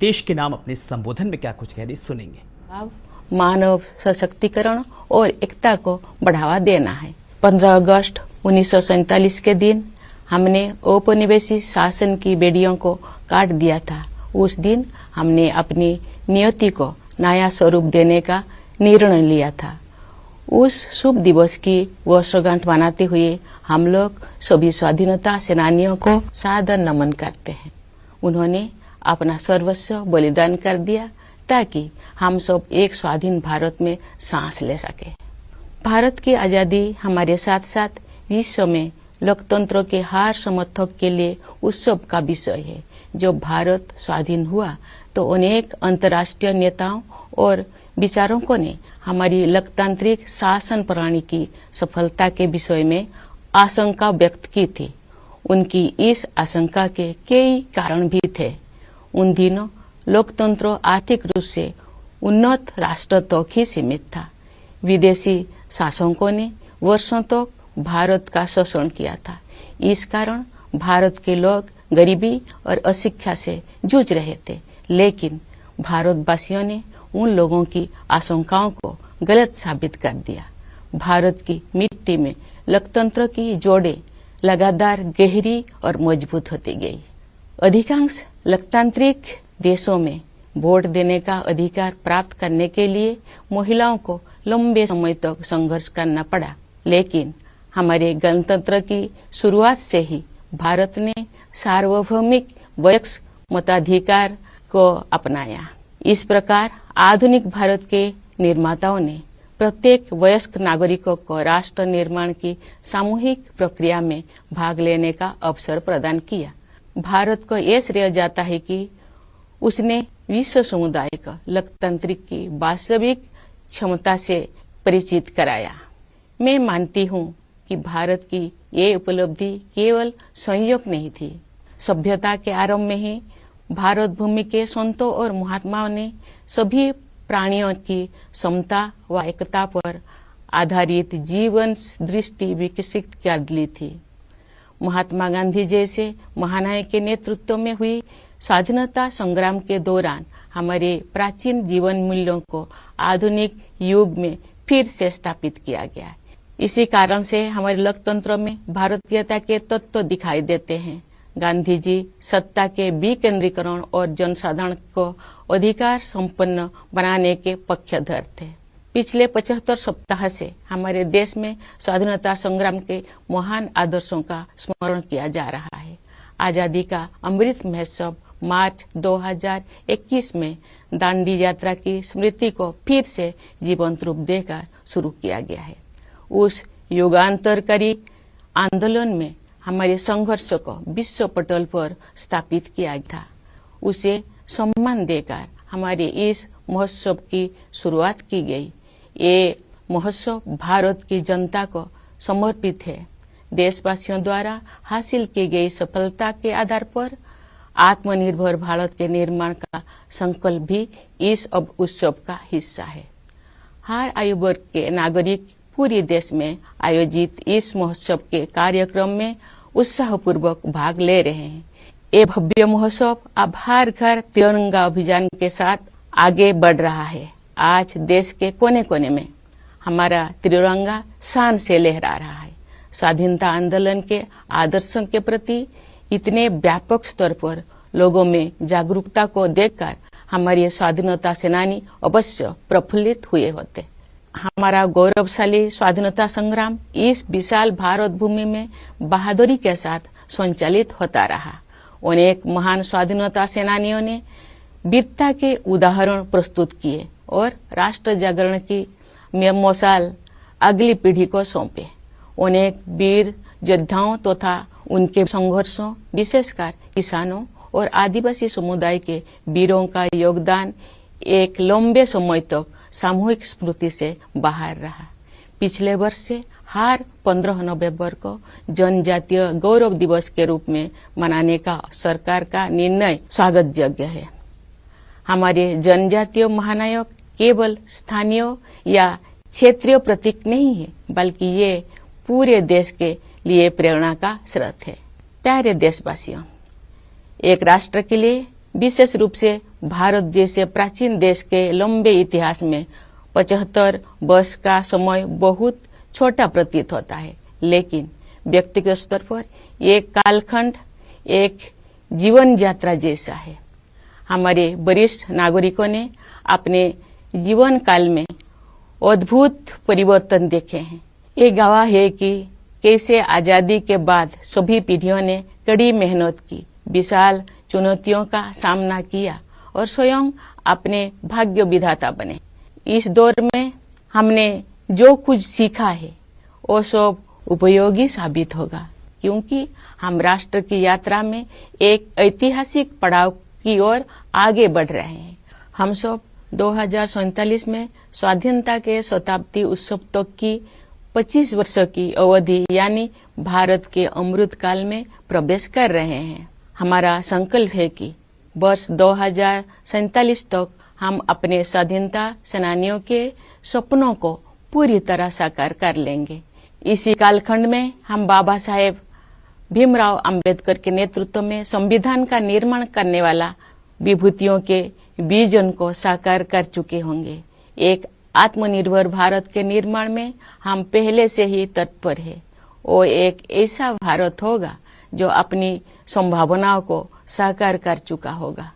देश के नाम अपने संबोधन में क्या कुछ कह रही सुनेंगे। मानव सशक्तिकरण और एकता को बढ़ावा देना है। 15 अगस्त 1947 के दिन हमने औपनिवेशिक शासन की बेड़ियों को काट दिया था। उस दिन हमने अपनी नियति को नया स्वरूप देने का निर्णय लिया था। उस शुभ दिवस की वर्षगांठ मनाते हुए हम लोग सभी स्वाधीनता सेनानियों को सादर नमन करते हैं। उन्होंने अपना सर्वस्व बलिदान कर दिया ताकि हम सब एक स्वाधीन भारत में सांस ले सके। भारत की आजादी हमारे साथ साथ विश्व में लोकतंत्र के हर समर्थक के लिए उत्सव का विषय है। जब भारत स्वाधीन हुआ तो अनेक अंतर्राष्ट्रीय नेताओं और विचारकों ने हमारी लोकतांत्रिक शासन प्रणाली की सफलता के विषय में आशंका व्यक्त की थी। उनकी इस आशंका के कई कारण भी थे। उन दिनों लोकतंत्र आर्थिक रूप से उन्नत राष्ट्र तक ही सीमित था। विदेशी शासकों ने वर्षों तक भारत का शोषण किया था। इस कारण भारत के लोग गरीबी और अशिक्षा से जूझ रहे थे। लेकिन भारतवासियों ने उन लोगों की आशंकाओं को गलत साबित कर दिया। भारत की मिट्टी में लोकतंत्र की जोड़ें लगातार गहरी और मजबूत होती गई। अधिकांश लोकतांत्रिक देशों में वोट देने का अधिकार प्राप्त करने के लिए महिलाओं को लंबे समय तक संघर्ष करना पड़ा। लेकिन हमारे गणतंत्र की शुरुआत से ही भारत ने सार्वभौमिक वयस्क मताधिकार को अपनाया। इस प्रकार आधुनिक भारत के निर्माताओं ने प्रत्येक वयस्क नागरिकों को राष्ट्र निर्माण की सामूहिक प्रक्रिया में भाग लेने का अवसर प्रदान किया। भारत को यह श्रेय जाता है कि उसने विश्व समुदाय को लोकतंत्र की वास्तविक क्षमता से परिचित कराया। मैं मानती हूँ कि भारत की ये उपलब्धि केवल संयोग नहीं थी। सभ्यता के आरंभ में ही भारत भूमि के संतों और महात्माओं ने सभी प्राणियों की समता व एकता पर आधारित जीवन दृष्टि विकसित कर ली थी। महात्मा गांधी जैसे महानायक के नेतृत्व में हुई स्वाधीनता संग्राम के दौरान हमारे प्राचीन जीवन मूल्यों को आधुनिक युग में फिर से स्थापित किया गया। इसी कारण से हमारे लोकतंत्र में भारतीयता के तत्व दिखाई देते हैं। गांधी जी सत्ता के विकेंद्रीकरण और जनसाधारण को अधिकार संपन्न बनाने के पक्षधर थे। पिछले 75 सप्ताह से हमारे देश में स्वाधीनता संग्राम के महान आदर्शों का स्मरण किया जा रहा है। आजादी का अमृत महोत्सव मार्च 2021 में दांडी यात्रा की स्मृति को फिर से जीवंत रूप देकर शुरू किया गया है। उस युगांतरकारी आंदोलन में हमारे संघर्ष को विश्व पटल पर स्थापित किया था। उसे सम्मान देकर हमारे इस महोत्सव की शुरुआत की गई। ये महोत्सव भारत की जनता को समर्पित है। देशवासियों द्वारा हासिल की गई सफलता के आधार पर आत्मनिर्भर भारत के निर्माण का संकल्प भी इस उत्सव का हिस्सा है। हर आयु वर्ग के नागरिक पूरे देश में आयोजित इस महोत्सव के कार्यक्रम में उत्साहपूर्वक भाग ले रहे हैं। ये भव्य महोत्सव अब हर घर तिरंगा अभियान के साथ आगे बढ़ रहा है। आज देश के कोने कोने में हमारा तिरंगा शान से लहरा रहा है। स्वाधीनता आंदोलन के आदर्शों के प्रति इतने व्यापक स्तर पर लोगों में जागरूकता को देखकर हमारे स्वाधीनता सेनानी अवश्य प्रफुल्लित हुए होते। हमारा गौरवशाली स्वाधीनता संग्राम इस विशाल भारत भूमि में बहादुरी के साथ संचालित होता रहा। अनेक महान स्वाधीनता सेनानियों ने वीरता के उदाहरण प्रस्तुत किए और राष्ट्र जागरण की मशाल अगली पीढ़ी को सौंपे। अनेक वीर योद्धाओं तथा उनके संघर्षों, विशेषकर किसानों और आदिवासी समुदाय के वीरों का योगदान एक लंबे समय तक सामूहिक स्मृति से बाहर रहा। पिछले वर्ष से हर 15 नवंबर को जनजातीय गौरव दिवस के रूप में मनाने का सरकार का निर्णय स्वागत योग्य है। हमारे जनजातीय महानायक केवल स्थानीय या क्षेत्रीय प्रतीक नहीं है, बल्कि ये पूरे देश के लिए प्रेरणा का स्रोत है। प्यारे देशवासियों, एक राष्ट्र के लिए विशेष रूप से भारत जैसे प्राचीन देश के लंबे इतिहास में 75 वर्ष का समय बहुत छोटा प्रतीत होता है, लेकिन व्यक्तिगत स्तर पर ये कालखंड एक जीवन यात्रा जैसा है। हमारे वरिष्ठ नागरिकों ने अपने जीवन काल में अद्भुत परिवर्तन देखे हैं। ये गवाह है कि कैसे आजादी के बाद सभी पीढ़ियों ने कड़ी मेहनत की, विशाल चुनौतियों का सामना किया और स्वयं अपने भाग्य विधाता बने। इस दौर में हमने जो कुछ सीखा है वो सब उपयोगी साबित होगा, क्योंकि हम राष्ट्र की यात्रा में एक ऐतिहासिक पड़ाव की ओर आगे बढ़ रहे हैं। हम सब 2047 में स्वाधीनता के शताब्दी उत्सव तक की 25 वर्षों की अवधि यानी भारत के अमृत काल में प्रवेश कर रहे हैं। हमारा संकल्प है कि वर्ष 2047 तक हम अपने स्वाधीनता सेनानियों के सपनों को पूरी तरह साकार कर लेंगे। इसी कालखंड में हम बाबा साहेब भीमराव अंबेडकर के नेतृत्व में संविधान का निर्माण करने वाला विभूतियों के विजन को साकार कर चुके होंगे। एक आत्मनिर्भर भारत के निर्माण में हम पहले से ही तत्पर है। वो एक ऐसा भारत होगा जो अपनी संभावनाओं को साकार कर चुका होगा।